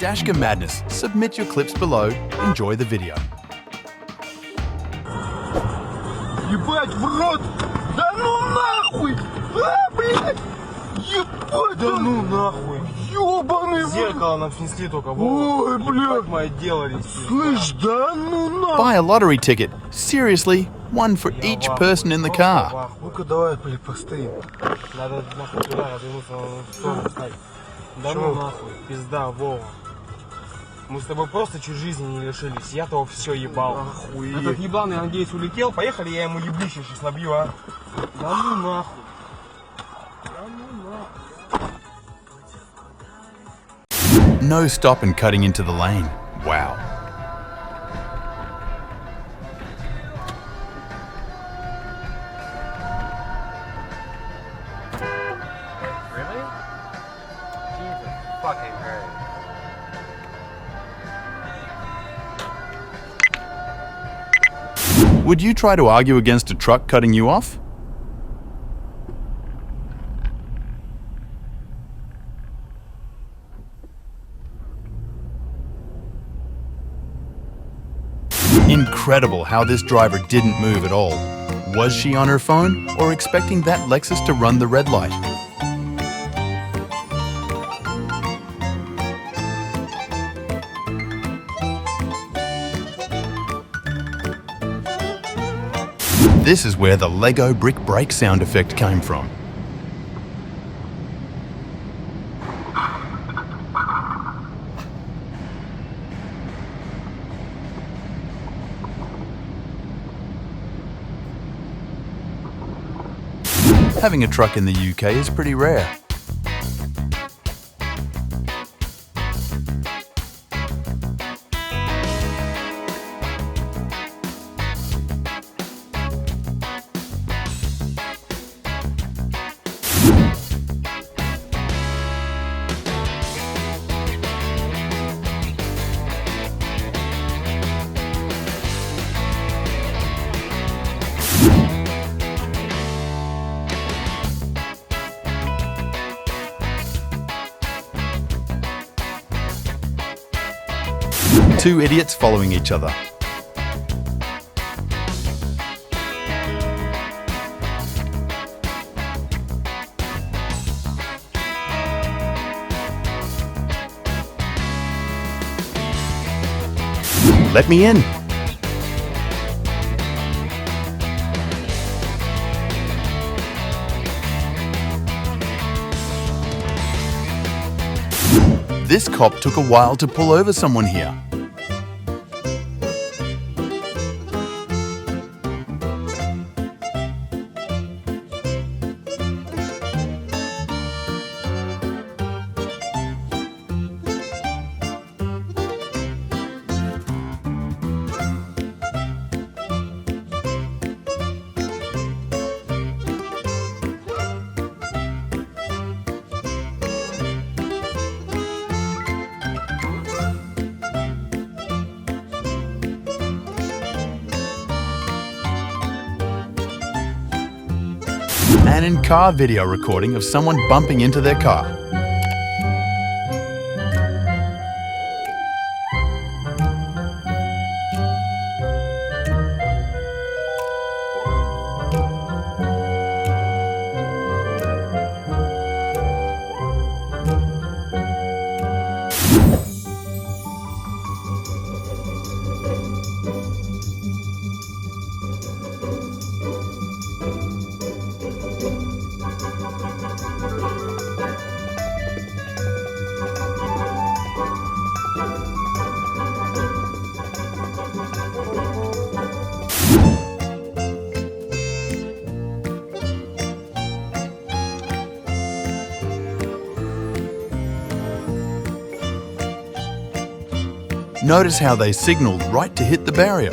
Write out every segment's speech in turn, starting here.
Dashcam Madness. Submit your clips below. Enjoy the video. Ебать, в рот! Да ну нахуй! А, блядь! Ебать! Да ну нахуй! Ёбаный! Зеркало нам снесли только. Ой, Ебать, бля! мы отделались. Слышь, да ну нахуй! Buy a lottery ticket. Seriously, one for each person in the car. Ну-ка давай, блядь, постоим. Надо нахуй туда развернуться, в сторону встать. Да ну нахуй, пизда, Вова. Мы с тобой просто чуть жизни не лишились. Я того все ебал. Охуеть. Этот ебаный, я надеюсь, улетел. Поехали, я ему еблище сейчас набью, а. Да ну нахуй. Да ну нахуй. No stop and cutting into the lane. Wow. Really? Jesus fucking Christ. Would you try to argue against a truck cutting you off? Incredible how this driver didn't move at all. Was she on her phone or expecting that Lexus to run the red light? This is where the Lego brick brake sound effect came from. Having a truck in the UK is pretty rare. Two idiots following each other. Let me in. This cop took a while to pull over someone here. An in-car video recording of someone bumping into their car. Notice how they signaled right to hit the barrier.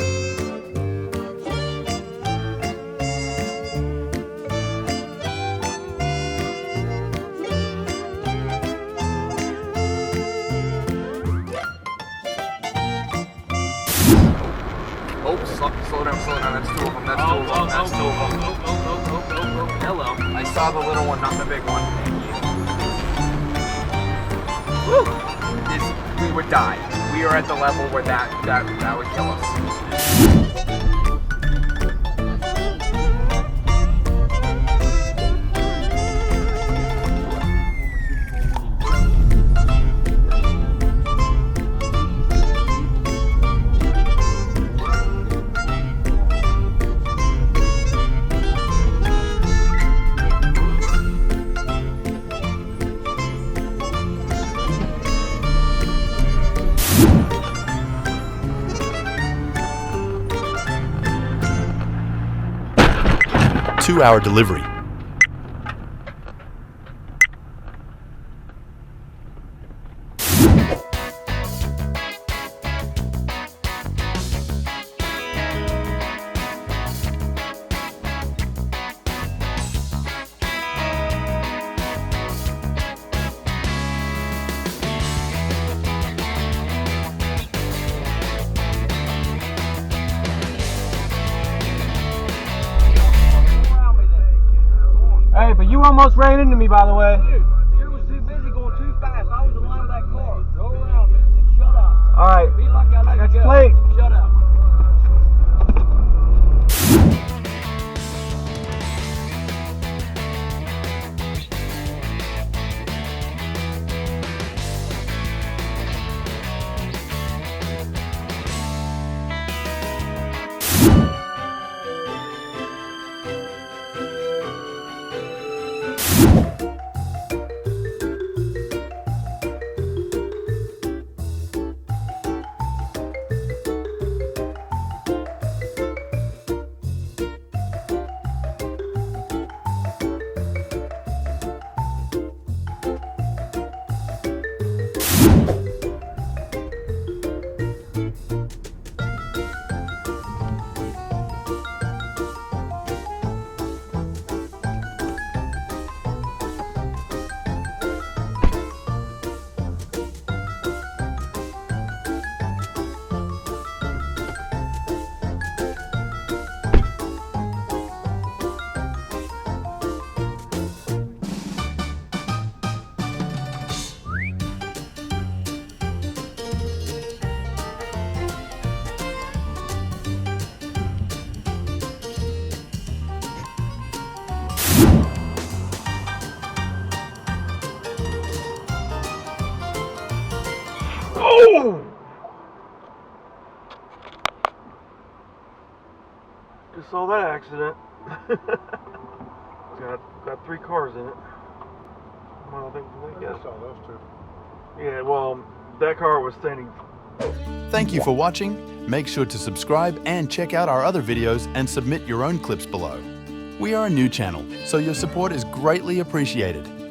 Oh, slow down, that's two of them, that's two of them, that's two of them. Hello. I saw the little one, not the big one. Thank you. Woo! we would die. We are at the level where that would kill us. Two-hour delivery. Hey, but you almost ran into me, by the way. Dude, you was too busy going too fast. I was in line with that car. Go around me and shut up. All right. Be lucky I let I got you your go. plate. Shut up. Just saw that accident. got 3 cars in it. Well, I think I saw those two. yeah, well, that car was standing. Thank you for watching. Make sure to subscribe and check out our other videos and submit your own clips below. We are a new channel, so your support is greatly appreciated.